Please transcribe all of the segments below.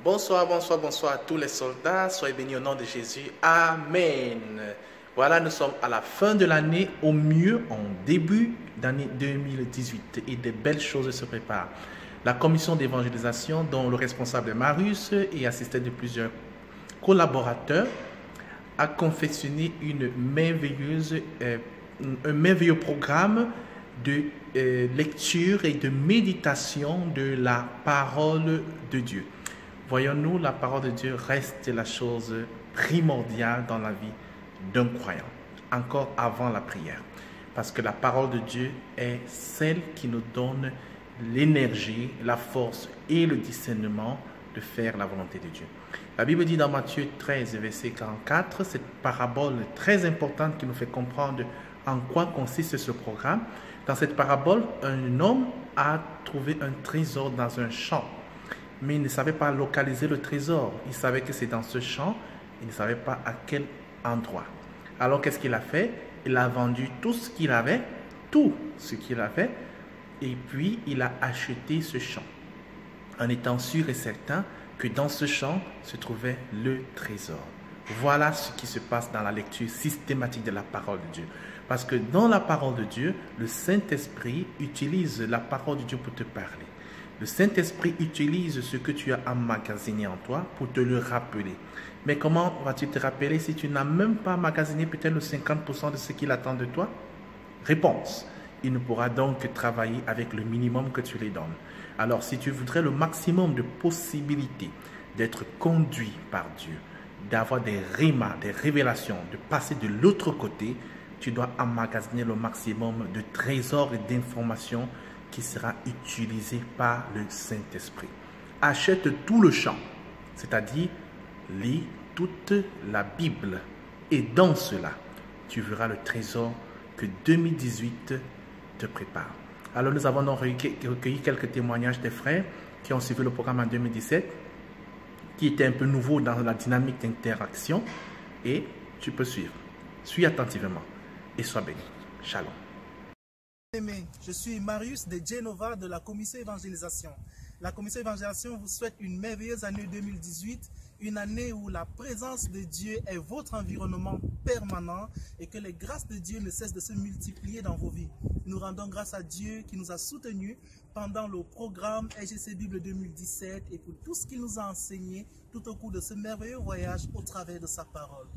Bonsoir, bonsoir, bonsoir à tous les soldats. Soyez bénis au nom de Jésus. Amen. Voilà, nous sommes à la fin de l'année, au mieux en début d'année 2018 et de belles choses se préparent. La commission d'évangélisation, dont le responsable est Marius et assisté de plusieurs collaborateurs, a confectionné un merveilleux programme de lecture et de méditation de la parole de Dieu. Voyons-nous, la parole de Dieu reste la chose primordiale dans la vie d'un croyant, encore avant la prière. Parce que la parole de Dieu est celle qui nous donne l'énergie, la force et le discernement de faire la volonté de Dieu. La Bible dit dans Matthieu 13, verset 44, cette parabole très importante qui nous fait comprendre en quoi consiste ce programme. Dans cette parabole, un homme a trouvé un trésor dans un champ, mais il ne savait pas localiser le trésor. Il savait que c'est dans ce champ, il ne savait pas à quel endroit. Alors qu'est-ce qu'il a fait? Il a vendu tout ce qu'il avait, et puis il a acheté ce champ, en étant sûr et certain que dans ce champ se trouvait le trésor. Voilà ce qui se passe dans la lecture systématique de la parole de Dieu. Parce que dans la parole de Dieu, le Saint-Esprit utilise la parole de Dieu pour te parler. Le Saint-Esprit utilise ce que tu as emmagasiné en toi pour te le rappeler. Mais comment vas-tu te rappeler si tu n'as même pas emmagasiné peut-être le 50% de ce qu'il attend de toi? Réponse: il ne pourra donc que travailler avec le minimum que tu lui donnes. Alors, si tu voudrais le maximum de possibilités d'être conduit par Dieu, d'avoir des rimas, des révélations, de passer de l'autre côté, tu dois emmagasiner le maximum de trésors et d'informations qui sera utilisé par le Saint-Esprit. Achète tout le champ, c'est-à-dire lis toute la Bible, et dans cela, tu verras le trésor que 2018 te prépare. Alors nous avons donc recueilli quelques témoignages des frères qui ont suivi le programme en 2017, qui était un peu nouveau dans la dynamique d'interaction, et tu peux suivre. Suis attentivement et sois béni. Shalom. Je suis Marius de Genova de la commission évangélisation. La commission évangélisation vous souhaite une merveilleuse année 2018, une année où la présence de Dieu est votre environnement permanent et que les grâces de Dieu ne cessent de se multiplier dans vos vies. Nous rendons grâce à Dieu qui nous a soutenus pendant le programme EGC Bible 2017 et pour tout ce qu'il nous a enseigné tout au cours de ce merveilleux voyage au travers de sa parole.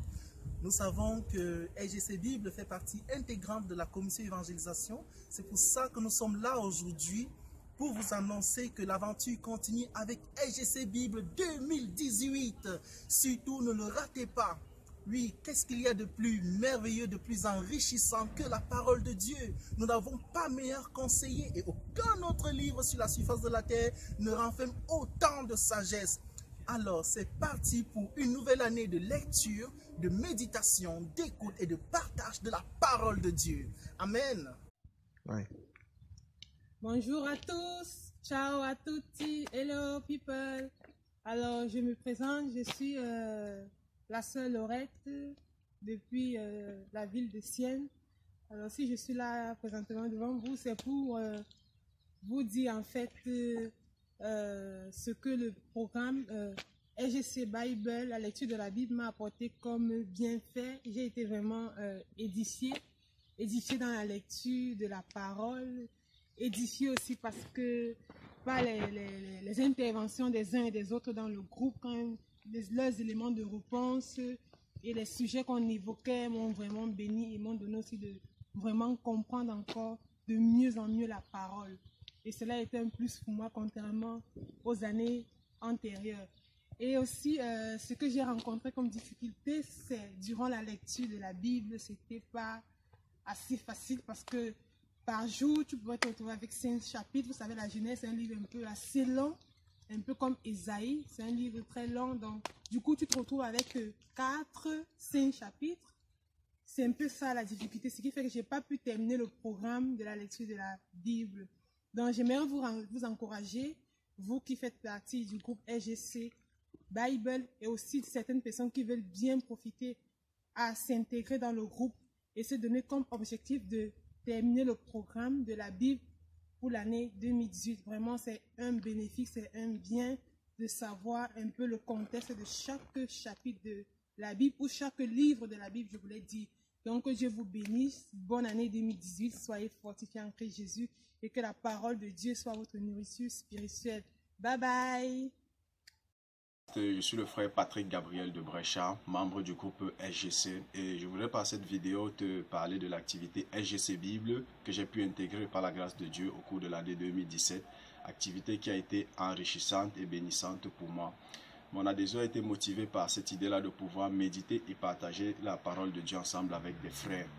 Nous savons que EGC Bible fait partie intégrante de la commission évangélisation. C'est pour ça que nous sommes là aujourd'hui pour vous annoncer que l'aventure continue avec EGC Bible 2018. Surtout, ne le ratez pas. Oui, qu'est-ce qu'il y a de plus merveilleux, de plus enrichissant que la parole de Dieu? Nous n'avons pas meilleur conseiller et aucun autre livre sur la surface de la terre ne renferme autant de sagesse. Alors, c'est parti pour une nouvelle année de lecture, de méditation, d'écoute et de partage de la parole de Dieu. Amen. Ouais. Bonjour à tous, ciao à tutti, hello people. Alors, je me présente, je suis la sœur Laurette depuis la ville de Sienne. Alors, si je suis là présentement devant vous, c'est pour vous dire en fait ce que le programme EGC Bible, la lecture de la Bible m'a apporté comme bienfait. J'ai été vraiment édifiée dans la lecture de la parole, édifiée aussi parce que par les interventions des uns et des autres dans le groupe, quand leurs éléments de réponse et les sujets qu'on évoquait m'ont vraiment béni et m'ont donné aussi de vraiment comprendre encore de mieux en mieux la parole. Et cela a été un plus pour moi contrairement aux années antérieures. Et aussi, ce que j'ai rencontré comme difficulté, c'est durant la lecture de la Bible, c'était pas assez facile parce que par jour, tu pouvais te retrouver avec 5 chapitres. Vous savez, la Genèse, c'est un livre un peu assez long, un peu comme Ésaïe, c'est un livre très long. Donc, du coup, tu te retrouves avec 5 chapitres. C'est un peu ça la difficulté, ce qui fait que je n'ai pas pu terminer le programme de la lecture de la Bible. Donc, j'aimerais vous encourager, vous qui faites partie du groupe EGC Bible et aussi certaines personnes qui veulent bien profiter à s'intégrer dans le groupe et se donner comme objectif de terminer le programme de la Bible pour l'année 2018. Vraiment, c'est un bénéfice, c'est un bien de savoir un peu le contexte de chaque chapitre de la Bible ou chaque livre de la Bible, je voulais dire. Donc, que Dieu vous bénisse. Bonne année 2018. Soyez fortifiés en Christ Jésus et que la parole de Dieu soit votre nourriture spirituelle. Bye bye. Je suis le frère Patrick Gabriel de Bréchat, membre du groupe SGC, et je voudrais par cette vidéo te parler de l'activité SGC Bible que j'ai pu intégrer par la grâce de Dieu au cours de l'année 2017, activité qui a été enrichissante et bénissante pour moi. Mon adhésion a été motivée par cette idée-là de pouvoir méditer et partager la parole de Dieu ensemble avec des frères.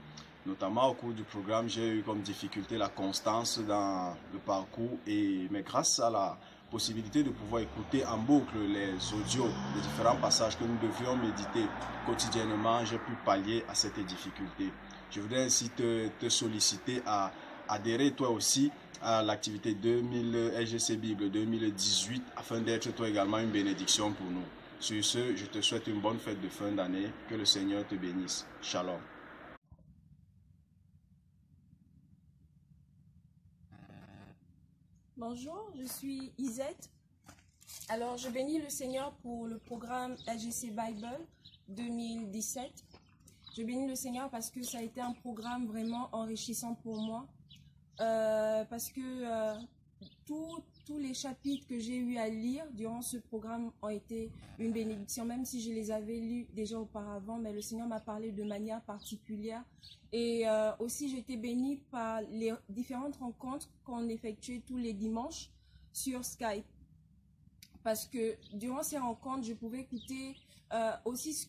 Notamment au cours du programme, j'ai eu comme difficulté la constance dans le parcours, mais grâce à la possibilité de pouvoir écouter en boucle les audios des différents passages que nous devions méditer quotidiennement, j'ai pu pallier à cette difficulté. Je voudrais ainsi te solliciter à adhérer toi aussi à l'activité SGC Bible 2018 afin d'être toi également une bénédiction pour nous. Sur ce, je te souhaite une bonne fête de fin d'année. Que le Seigneur te bénisse. Shalom. Bonjour, je suis Isette. Alors, je bénis le Seigneur pour le programme SGC Bible 2017. Je bénis le Seigneur parce que ça a été un programme vraiment enrichissant pour moi. Parce que tous les chapitres que j'ai eu à lire durant ce programme ont été une bénédiction, même si je les avais lus déjà auparavant, mais le Seigneur m'a parlé de manière particulière. Et aussi, j'ai été bénie par les différentes rencontres qu'on effectuait tous les dimanches sur Skype. Parce que durant ces rencontres, je pouvais écouter aussi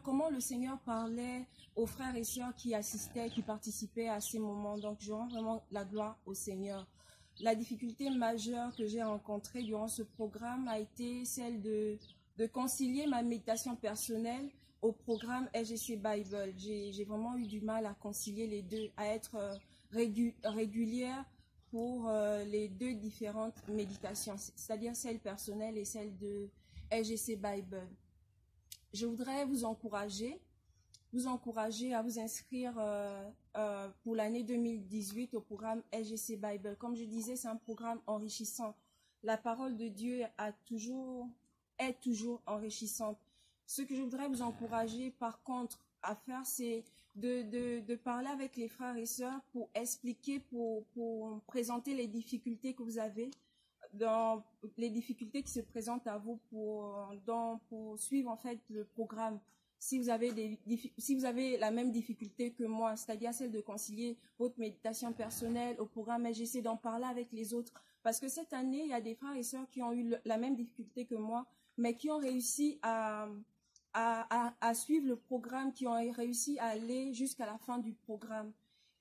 comment le Seigneur parlait aux frères et sœurs qui assistaient, qui participaient à ces moments. Donc, je rends vraiment la gloire au Seigneur. La difficulté majeure que j'ai rencontrée durant ce programme a été celle de concilier ma méditation personnelle au programme SGC Bible. J'ai vraiment eu du mal à concilier les deux, à être régulière pour les deux différentes méditations, c'est-à-dire celle personnelle et celle de SGC Bible. Je voudrais vous encourager à vous inscrire pour l'année 2018 au programme SGC Bible. Comme je disais, c'est un programme enrichissant. La parole de Dieu est toujours enrichissante. Ce que je voudrais vous encourager par contre à faire, c'est de parler avec les frères et sœurs pour expliquer, pour présenter les difficultés que vous avez, dans les difficultés qui se présentent à vous pour suivre en fait le programme. Si vous avez la même difficulté que moi, c'est-à-dire celle de concilier votre méditation personnelle au programme, j'essaie d'en parler avec les autres. Parce que cette année, il y a des frères et sœurs qui ont eu la même difficulté que moi, mais qui ont réussi à suivre le programme, qui ont réussi à aller jusqu'à la fin du programme.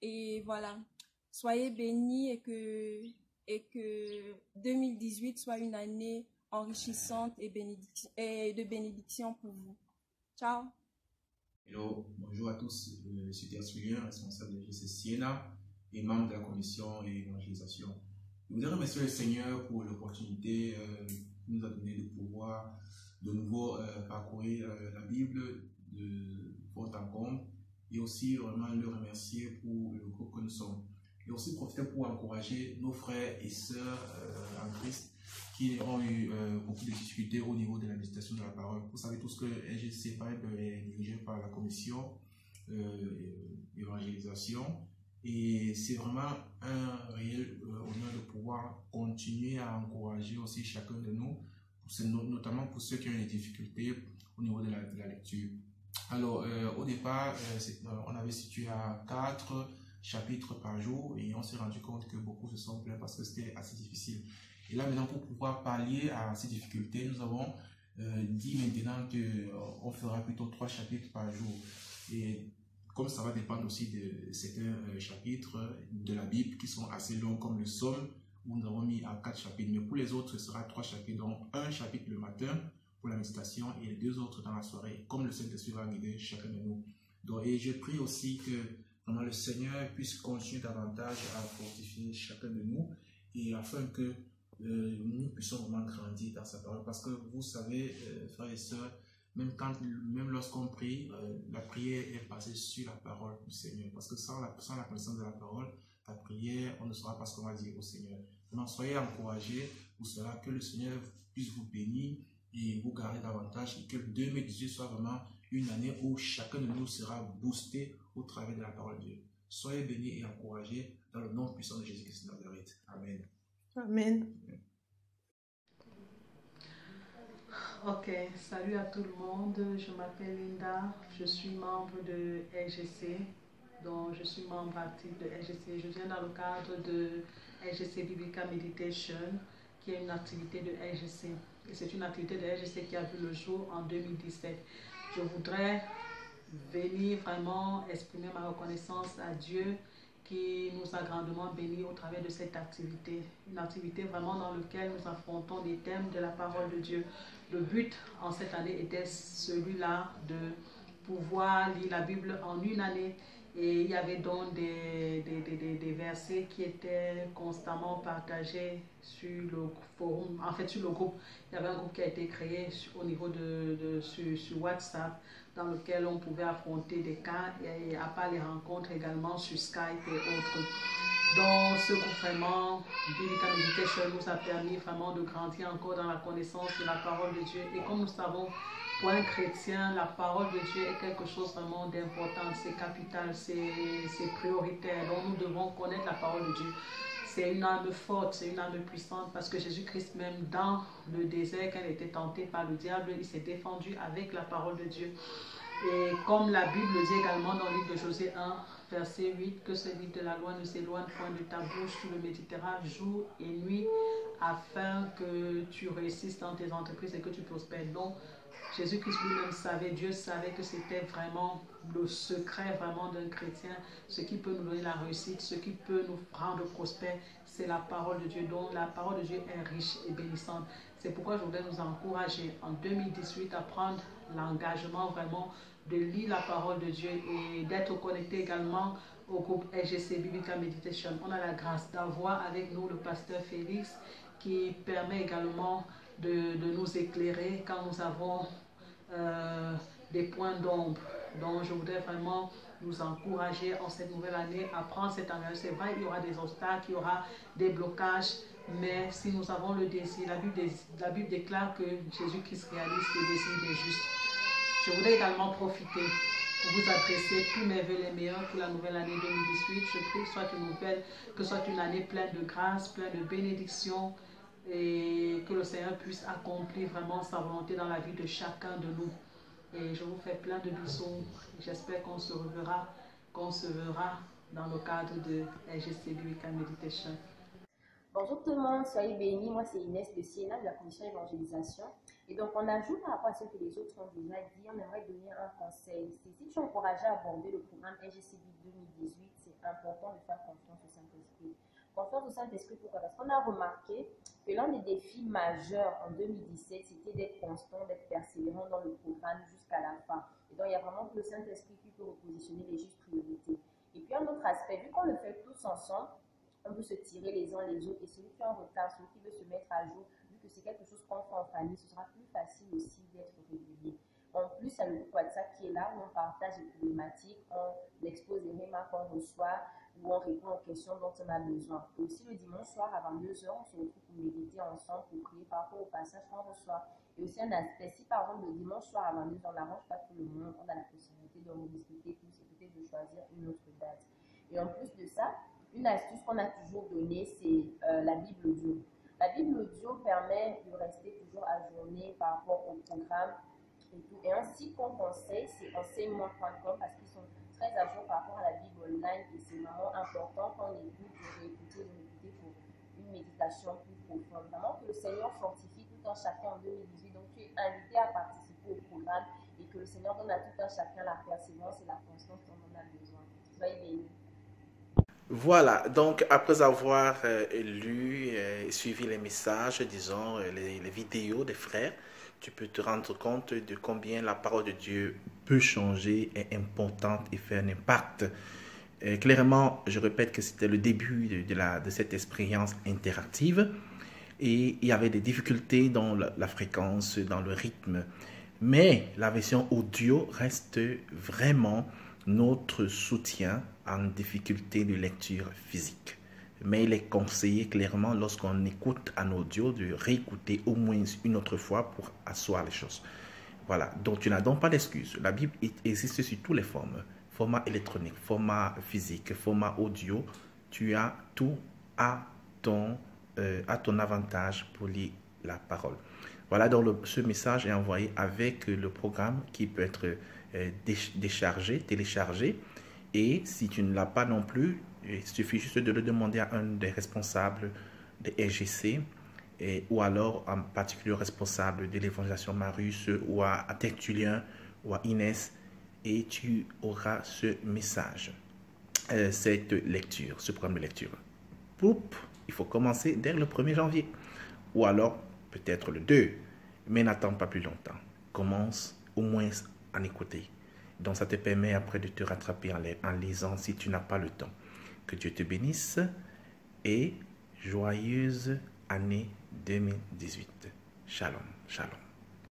Et voilà, soyez bénis et que 2018 soit une année enrichissante et de bénédiction pour vous. Ciao. Hello, bonjour à tous. Je suis Tertullien, responsable de GC Siena et membre de la commission et évangélisation. Je voudrais remercier le Seigneur pour l'opportunité qu'il nous a donné de pouvoir de nouveau parcourir la Bible de fond en comble et aussi vraiment le remercier pour le groupe que nous sommes. Et aussi profiter pour encourager nos frères et sœurs en Christ qui ont eu beaucoup de difficultés au niveau de la méditation de la parole. Vous savez tous que SGC Bible est dirigé par la commission évangélisation et c'est vraiment un réel honneur de pouvoir continuer à encourager aussi chacun de nous, notamment pour ceux qui ont des difficultés au niveau de la lecture. Alors au départ, on avait situé à 4 chapitres par jour et on s'est rendu compte que beaucoup se sont plaints parce que c'était assez difficile. Et là maintenant, pour pouvoir pallier à ces difficultés, nous avons dit maintenant qu'on fera plutôt 3 chapitres par jour. Et comme ça va dépendre aussi de certains chapitres de la Bible qui sont assez longs, comme le Psaume, où nous avons mis à 4 chapitres. Mais pour les autres, ce sera 3 chapitres, donc un chapitre le matin pour la méditation et les 2 autres dans la soirée, comme le Saint-Esprit va guider chacun de nous. Donc, et je prie aussi que vraiment le Seigneur puisse continuer davantage à fortifier chacun de nous et afin que nous puissions vraiment grandir dans sa parole. Parce que vous savez, frères et sœurs, même lorsqu'on prie, la prière est basée sur la parole du Seigneur. Parce que sans la connaissance de la parole, la prière, on ne saura pas ce qu'on va dire au Seigneur. Vraiment, soyez encouragés pour cela, que le Seigneur puisse vous bénir et vous garder davantage, et que 2018 soit vraiment une année où chacun de nous sera boosté au travers de la parole de Dieu. Soyez bénis et encouragés dans le nom puissant de Jésus-Christ de Nazareth. Amen. Amen. Ok, salut à tout le monde. Je m'appelle Linda, je suis membre de LGC, donc je suis membre actif de LGC. Je viens dans le cadre de LGC Biblical Meditation, qui est une activité de LGC. Et c'est une activité de LGC qui a vu le jour en 2017. Je voudrais venir vraiment exprimer ma reconnaissance à Dieu qui nous a grandement bénis au travers de cette activité. Une activité vraiment dans laquelle nous affrontons des thèmes de la parole de Dieu. Le but en cette année était celui-là de pouvoir lire la Bible en une année. Et il y avait donc des versets qui étaient constamment partagés sur le forum, en fait sur le groupe. Il y avait un groupe qui a été créé au niveau sur WhatsApp, dans lequel on pouvait affronter des cas, et à part les rencontres également sur Skype et autres. Donc ce groupe vraiment, Biblical Meditation, nous a permis vraiment de grandir encore dans la connaissance de la parole de Dieu. Et comme nous savons, pour un chrétien, la parole de Dieu est quelque chose vraiment d'important, c'est capital, c'est prioritaire. Donc nous devons connaître la parole de Dieu. C'est une arme forte, c'est une arme puissante, parce que Jésus-Christ, même dans le désert, quand il était tenté par le diable, il s'est défendu avec la parole de Dieu. Et comme la Bible dit également dans le livre de Josée 1, verset 8, que ce livre de la loi ne s'éloigne point de ta bouche, tu le méditeras jour et nuit, afin que tu réussisses dans tes entreprises et que tu prospères. Donc, Jésus-Christ lui-même savait, Dieu savait que c'était vraiment le secret vraiment d'un chrétien. Ce qui peut nous donner la réussite, ce qui peut nous rendre prospères, c'est la parole de Dieu. Donc la parole de Dieu est riche et bénissante. C'est pourquoi je voudrais nous encourager en 2018 à prendre l'engagement vraiment de lire la parole de Dieu et d'être connecté également au groupe LGC Biblical Meditation. On a la grâce d'avoir avec nous le pasteur Félix qui permet également de nous éclairer quand nous avons des points d'ombre. Donc je voudrais vraiment nous encourager en cette nouvelle année à prendre cet engagement. C'est vrai, il y aura des obstacles, il y aura des blocages, mais si nous avons le désir, la Bible déclare que Jésus-Christ réalise le désir des justes. Je voudrais également profiter pour vous adresser tous mes vœux les meilleurs pour la nouvelle année 2018. Je prie que ce soit une année pleine de grâce, pleine de bénédictions, et que le Seigneur puisse accomplir vraiment sa volonté dans la vie de chacun de nous. Et je vous fais plein de bisous. J'espère qu'on se reverra dans le cadre de LGC Biblical Meditation. Bonjour tout le monde, soyez bénis. Moi c'est Inès de Siena de la commission évangélisation. Et donc on ajoute par rapport à ce que les autres ont déjà dit, on aimerait donner un conseil. Si tu es encouragé à aborder le programme LGC 2018, c'est important de faire confiance au Saint-Esprit. Confiance au Saint-Esprit, pourquoi? Parce qu'on a remarqué que l'un des défis majeurs en 2017, c'était d'être constant, d'être persévérant dans le programme jusqu'à la fin. Et donc, il y a vraiment que le Saint-Esprit qui peut repositionner les justes priorités. Et puis, un autre aspect, vu qu'on le fait tous ensemble, on peut se tirer les uns les autres. Et celui qui est en retard, celui qui veut se mettre à jour, vu que c'est quelque chose qu'on fait en famille, ce sera plus facile aussi d'être régulier. En plus, il y a le groupe WhatsApp qui est là, où on partage les problématiques, on expose les remarques qu'on reçoit, où on répond aux questions dont on a besoin. Et aussi le dimanche soir à 22h, on se retrouve pour méditer ensemble, pour prier par rapport au passage qu'on reçoit. Et aussi un aspect, si par exemple le dimanche soir à 22h, on n'arrange pas tout le monde, on a la possibilité de rediscuter plus et peut-être de choisir une autre date. Et en plus de ça, une astuce qu'on a toujours donnée, c'est la Bible audio. La Bible audio permet de rester toujours ajourné par rapport au programme et tout. Et un site qu'on conseille, c'est enseignement.com parce qu'ils sont très à jour par rapport à la Bible online et c'est vraiment important qu'on écoute, de réécouter pour une méditation plus profonde. Vraiment que le Seigneur fortifie tout un chacun en 2018. Donc tu es invité à participer au programme et que le Seigneur donne à tout un chacun la persévérance et la constance dont on a besoin. Soyez bénis. Voilà, donc après avoir lu et suivi les messages, disons, les vidéos des frères, tu peux te rendre compte de combien la parole de Dieu peut changer, est importante et fait un impact. Clairement, je répète que c'était le début de cette expérience interactive et il y avait des difficultés dans la fréquence, dans le rythme. Mais la version audio reste vraiment notre soutien en difficulté de lecture physique. Mais il est conseillé clairement, lorsqu'on écoute un audio, de réécouter au moins une autre fois pour asseoir les choses. Voilà, donc tu n'as donc pas d'excuse. La Bible existe sur toutes les formes. Format électronique, format physique, format audio. Tu as tout à ton avantage pour lire la parole. Voilà, donc ce message est envoyé avec le programme qui peut être téléchargé. Et si tu ne l'as pas non plus, il suffit juste de le demander à un des responsables de RGC ou alors en particulier au responsable de l'évangélisation Marius ou à Tertullien ou à Inès, et tu auras ce message, cette lecture, ce programme de lecture. Il faut commencer dès le 1er janvier ou alors peut-être le 2, mais n'attends pas plus longtemps. Commence au moins à en écouter. Donc ça te permet après de te rattraper en lisant si tu n'as pas le temps. Que Dieu te bénisse et joyeuse année 2018. Shalom, shalom.